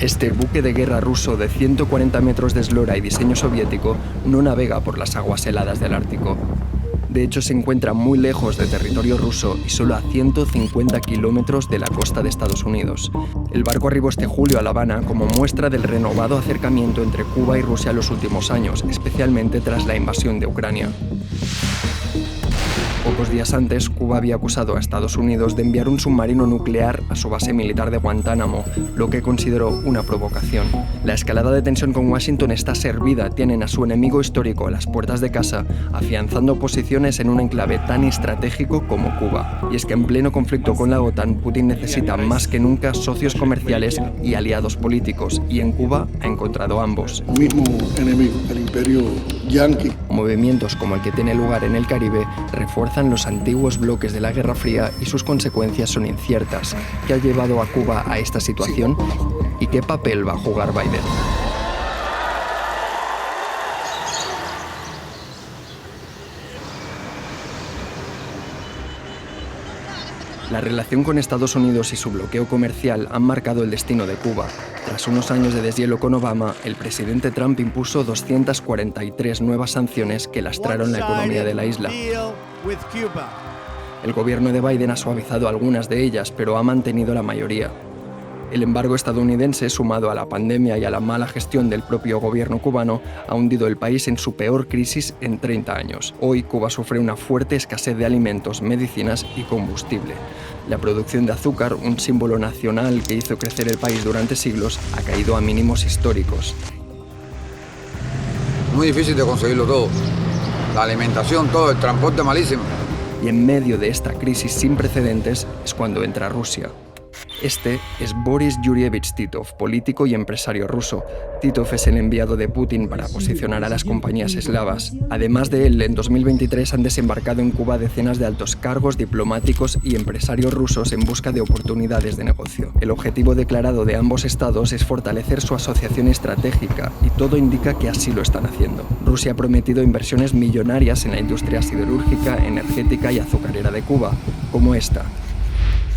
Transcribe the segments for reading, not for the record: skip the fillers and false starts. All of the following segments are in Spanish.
Este buque de guerra ruso de 140 metros de eslora y diseño soviético no navega por las aguas heladas del Ártico. De hecho, se encuentra muy lejos de territorio ruso y solo a 150 kilómetros de la costa de Estados Unidos. El barco arribó este julio a La Habana como muestra del renovado acercamiento entre Cuba y Rusia en los últimos años, especialmente tras la invasión de Ucrania. Pocos días antes, Cuba había acusado a Estados Unidos de enviar un submarino nuclear a su base militar de Guantánamo, lo que consideró una provocación. La escalada de tensión con Washington está servida, tienen a su enemigo histórico a las puertas de casa, afianzando posiciones en un enclave tan estratégico como Cuba. Y es que en pleno conflicto con la OTAN, Putin necesita más que nunca socios comerciales y aliados políticos, y en Cuba ha encontrado ambos. Mismo enemigo, el imperio yanqui. Movimientos como el que tiene lugar en el Caribe refuerzan los antiguos bloques de la Guerra Fría y sus consecuencias son inciertas. ¿Qué ha llevado a Cuba a esta situación? ¿Y qué papel va a jugar Biden? La relación con Estados Unidos y su bloqueo comercial han marcado el destino de Cuba. Tras unos años de deshielo con Obama, el presidente Trump impuso 243 nuevas sanciones que lastraron la economía de la isla. El gobierno de Biden ha suavizado algunas de ellas, pero ha mantenido la mayoría. El embargo estadounidense, sumado a la pandemia y a la mala gestión del propio gobierno cubano, ha hundido el país en su peor crisis en 30 años. Hoy, Cuba sufre una fuerte escasez de alimentos, medicinas y combustible. La producción de azúcar, un símbolo nacional que hizo crecer el país durante siglos, ha caído a mínimos históricos. Muy difícil de conseguirlo todo. La alimentación, todo, el transporte malísimo. Y en medio de esta crisis sin precedentes es cuando entra Rusia. Este es Boris Yurievich Titov, político y empresario ruso. Titov es el enviado de Putin para posicionar a las compañías eslavas. Además de él, en 2023 han desembarcado en Cuba decenas de altos cargos, diplomáticos y empresarios rusos en busca de oportunidades de negocio. El objetivo declarado de ambos estados es fortalecer su asociación estratégica y todo indica que así lo están haciendo. Rusia ha prometido inversiones millonarias en la industria siderúrgica, energética y azucarera de Cuba, como esta.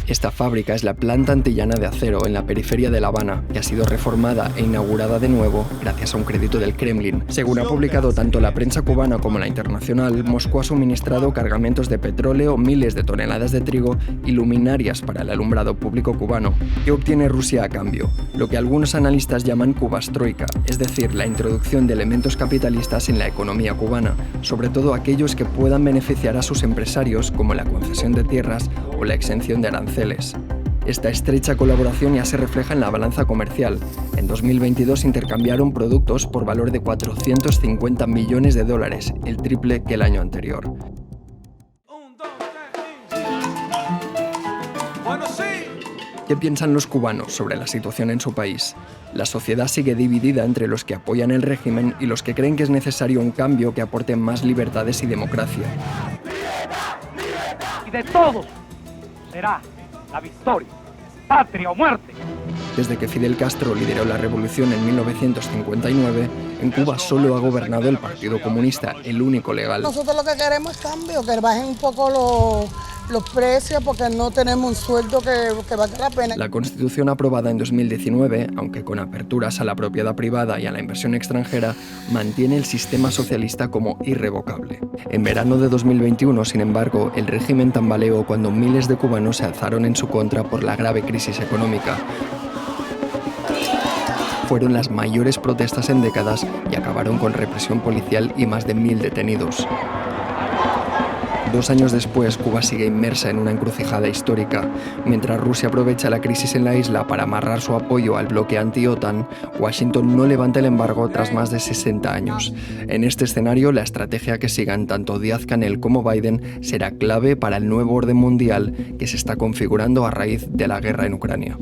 Esta fábrica es la planta antillana de acero en la periferia de La Habana, que ha sido reformada e inaugurada de nuevo gracias a un crédito del Kremlin. Según ha publicado tanto la prensa cubana como la internacional, Moscú ha suministrado cargamentos de petróleo, miles de toneladas de trigo y luminarias para el alumbrado público cubano. ¿Qué obtiene Rusia a cambio? Lo que algunos analistas llaman Cubastroika, es decir, la introducción de elementos capitalistas en la economía cubana, sobre todo aquellos que puedan beneficiar a sus empresarios, como la concesión de tierras o la exención de aranceles. Esta estrecha colaboración ya se refleja en la balanza comercial. En 2022 intercambiaron productos por valor de 450 millones de dólares, el triple que el año anterior. ¿Qué piensan los cubanos sobre la situación en su país? La sociedad sigue dividida entre los que apoyan el régimen y los que creen que es necesario un cambio que aporte más libertades y democracia. Y de todos será la victoria, patria o muerte. Desde que Fidel Castro lideró la revolución en 1959, en Cuba solo ha gobernado el Partido Comunista, el único legal. Nosotros lo que queremos es cambio, que bajen un poco los precios porque no tenemos un sueldo que valga la pena. La Constitución aprobada en 2019, aunque con aperturas a la propiedad privada y a la inversión extranjera, mantiene el sistema socialista como irrevocable. En verano de 2021, sin embargo, el régimen tambaleó cuando miles de cubanos se alzaron en su contra por la grave crisis económica. Fueron las mayores protestas en décadas y acabaron con represión policial y más de 1000 detenidos. 2 años después, Cuba sigue inmersa en una encrucijada histórica. Mientras Rusia aprovecha la crisis en la isla para amarrar su apoyo al bloque anti-OTAN, Washington no levanta el embargo tras más de 60 años. En este escenario, la estrategia que sigan tanto Díaz-Canel como Biden será clave para el nuevo orden mundial que se está configurando a raíz de la guerra en Ucrania.